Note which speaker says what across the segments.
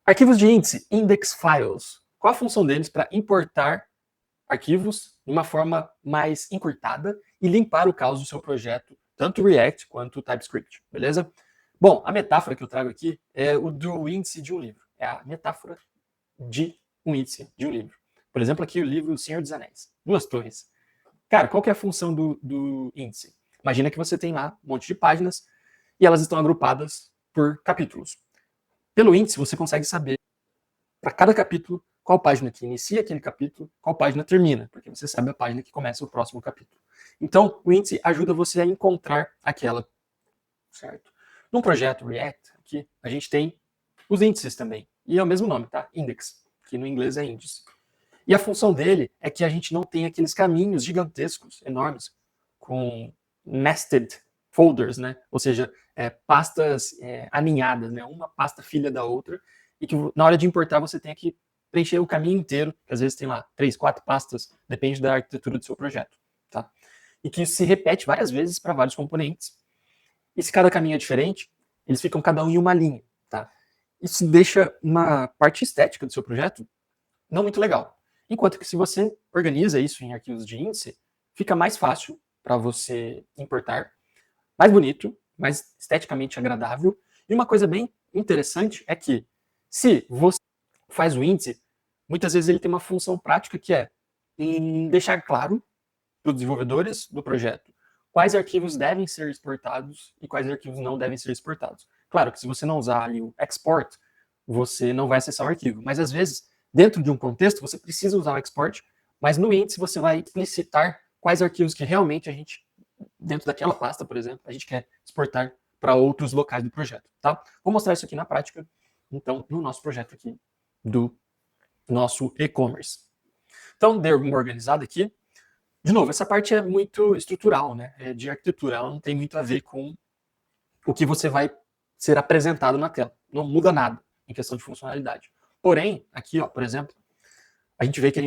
Speaker 1: Arquivos de índice, index files. Qual a função deles para importar arquivos de uma forma mais encurtada e limpar o caos do seu projeto, tanto React quanto TypeScript, beleza? Bom, a metáfora que eu trago aqui é o do índice de um livro. É a metáfora de um índice de um livro. Por exemplo, aqui o livro O Senhor dos Anéis. Duas torres. Cara, qual que é a função do índice? Imagina que você tem lá um monte de páginas e elas estão agrupadas por capítulos. Pelo índice, você consegue saber para cada capítulo qual página que inicia aquele capítulo, qual página termina, porque você sabe a página que começa o próximo capítulo. Então, o índice ajuda você a encontrar aquela, certo? Num projeto React, aqui, a gente tem os índices também. E é o mesmo nome, tá? Index, que no inglês é índice. E a função dele é que a gente não tem aqueles caminhos gigantescos, enormes, com nested folders, né? Ou seja, pastas aninhadas, né? Uma pasta filha da outra, e que na hora de importar você tem que preencher o caminho inteiro, que às vezes tem lá 3, 4 pastas, depende da arquitetura do seu projeto, tá? E que isso se repete várias vezes para vários componentes. E se cada caminho é diferente, eles ficam cada um em uma linha, tá? Isso deixa uma parte estética do seu projeto não muito legal. Enquanto que se você organiza isso em arquivos de índice, fica mais fácil para você importar, mais bonito, mais esteticamente agradável. E uma coisa bem interessante é que se você faz o índice, muitas vezes ele tem uma função prática que é deixar claro para os desenvolvedores do projeto quais arquivos devem ser exportados e quais arquivos não devem ser exportados. Claro que se você não usar ali o export, você não vai acessar o arquivo, mas às vezes, dentro de um contexto, você precisa usar o export, mas no índice você vai explicitar quais arquivos que realmente a gente, dentro daquela pasta, por exemplo, a gente quer exportar para outros locais do projeto, tá? Vou mostrar isso aqui na prática, então, no nosso projeto aqui do nosso e-commerce. Então, dei uma organizada aqui. De novo, essa parte é muito estrutural, né? É de arquitetura, ela não tem muito a ver com o que você vai ser apresentado na tela. Não muda nada em questão de funcionalidade. Porém, aqui, ó, por exemplo, a gente vê que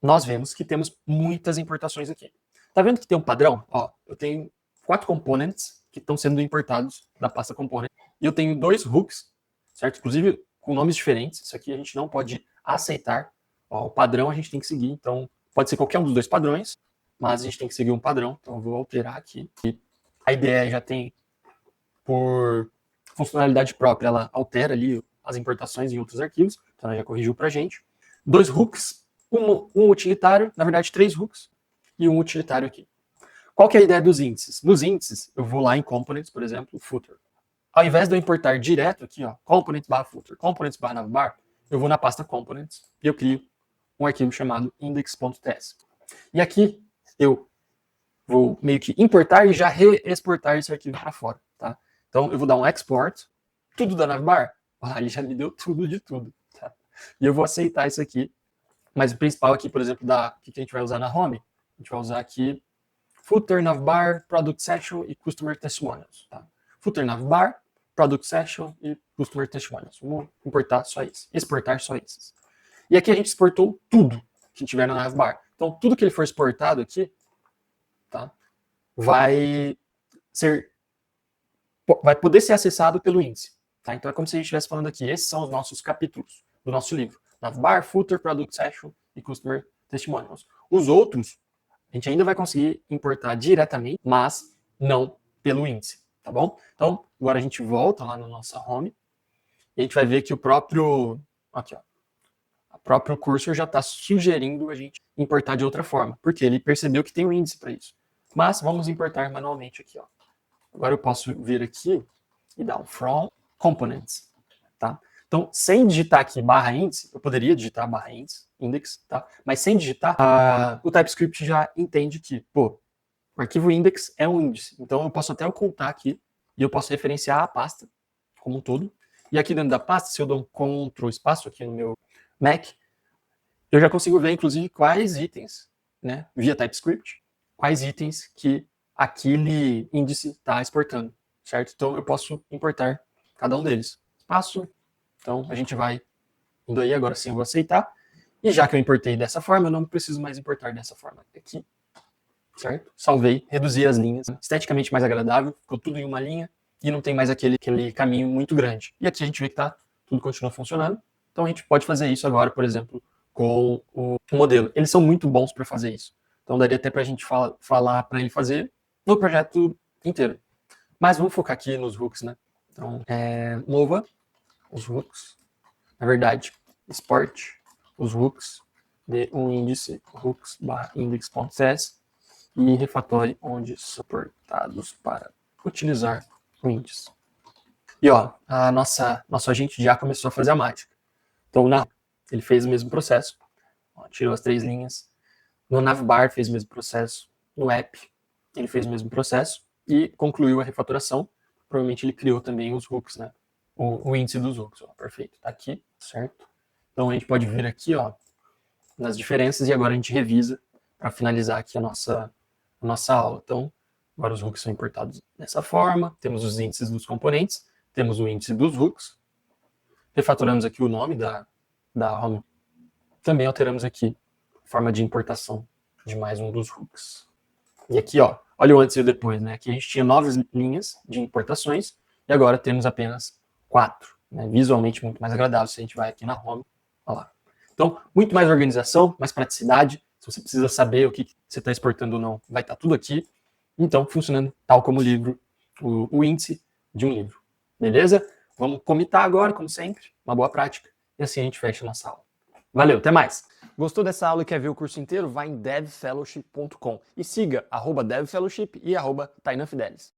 Speaker 1: nós vemos que temos muitas importações aqui. Tá vendo que tem um padrão? Ó, eu tenho 4 components que estão sendo importados da pasta component. E eu tenho 2 hooks, certo? Inclusive com nomes diferentes. Isso aqui a gente não pode aceitar. Ó, o padrão a gente tem que seguir. Então, pode ser qualquer um dos 2 padrões, mas a gente tem que seguir um padrão. Então, eu vou alterar aqui. E a IDE já tem, por funcionalidade própria, ela altera ali as importações em outros arquivos. Então, ela já corrigiu pra gente. 2 hooks, um utilitário, na verdade 3 hooks e um utilitário aqui. Qual que é a ideia dos índices? Nos índices, eu vou lá em components, por exemplo, footer. Ao invés de eu importar direto aqui, ó, components/footer, components/navbar, eu vou na pasta components e eu crio um arquivo chamado index.ts. E aqui eu vou meio que importar e já reexportar esse arquivo para fora, tá? Então eu vou dar um export, tudo da navbar, ele já me deu tudo de tudo, tá? E eu vou aceitar isso aqui, mas o principal aqui, por exemplo, que a gente vai usar na home, a gente vai usar aqui footer, navbar, product section e customer testimonials, tá? Footer, navbar, product section e customer testimonials. Vamos importar só isso, exportar só esses. E aqui a gente exportou tudo que tiver na navbar. Então, tudo que ele for exportado aqui, tá, vai poder ser acessado pelo índice. Tá? Então, é como se a gente estivesse falando aqui, esses são os nossos capítulos do nosso livro. Navbar, footer, product section e customer testimonials. Os outros, a gente ainda vai conseguir importar diretamente, mas não pelo índice, tá bom? Então, agora a gente volta lá na nossa home e a gente vai ver que o próprio cursor já está sugerindo a gente importar de outra forma, porque ele percebeu que tem um índice para isso. Mas vamos importar manualmente aqui, ó. Agora eu posso vir aqui e dar um from components, tá? Então, sem digitar aqui barra índice, eu poderia digitar barra índice, index, tá? Mas sem digitar, o TypeScript já entende que, pô, o arquivo index é um índice. Então, eu posso até ocultar aqui e eu posso referenciar a pasta como um todo. E aqui dentro da pasta, se eu dou um Ctrl espaço aqui no meu Mac, eu já consigo ver, inclusive, quais itens, né, via TypeScript, quais itens que aquele índice está exportando, certo? Então, eu posso importar cada um deles. Espaço. Então, a gente vai indo aí, agora sim eu vou aceitar. E já que eu importei dessa forma, eu não preciso mais importar dessa forma aqui, certo? Salvei, reduzi as linhas, esteticamente mais agradável, ficou tudo em uma linha e não tem mais aquele caminho muito grande. E aqui a gente vê que está tudo continua funcionando. Então a gente pode fazer isso agora, por exemplo, com o modelo. Eles são muito bons para fazer isso. Então daria até para a gente falar para ele fazer no projeto inteiro. Mas vamos focar aqui nos hooks, né? Então, mova os hooks. Na verdade, export os hooks de um índice hooks/index.cs e refatório onde suportados para utilizar o índice. E ó, nosso agente já começou a fazer a mágica. Então, ele fez o mesmo processo. Ó, tirou as 3 linhas. No navbar fez o mesmo processo. No app ele fez o mesmo processo e concluiu a refatoração. Provavelmente ele criou também os hooks, né? O índice dos hooks. Ó, perfeito, tá aqui, certo? Então a gente pode ver aqui, ó, nas diferenças e agora a gente revisa para finalizar aqui a nossa aula. Então, agora os hooks são importados dessa forma. Temos os índices dos componentes. Temos o índice dos hooks. Refatoramos aqui o nome da home. Também alteramos aqui a forma de importação de mais um dos hooks. E aqui, ó, olha o antes e o depois, né? Aqui a gente tinha 9 linhas de importações e agora temos apenas 4. Né? Visualmente muito mais agradável se a gente vai aqui na home. Olha lá. Então, muito mais organização, mais praticidade. Se você precisa saber o que você está exportando ou não, vai estar tudo aqui. Então, funcionando tal como o livro, o índice de um livro. Beleza? Vamos comitar agora, como sempre. Uma boa prática. E assim a gente fecha a nossa aula. Valeu, até mais! Gostou dessa aula e quer ver o curso inteiro? Vai em devfellowship.com e siga @devfellowship e @tainanfidelis.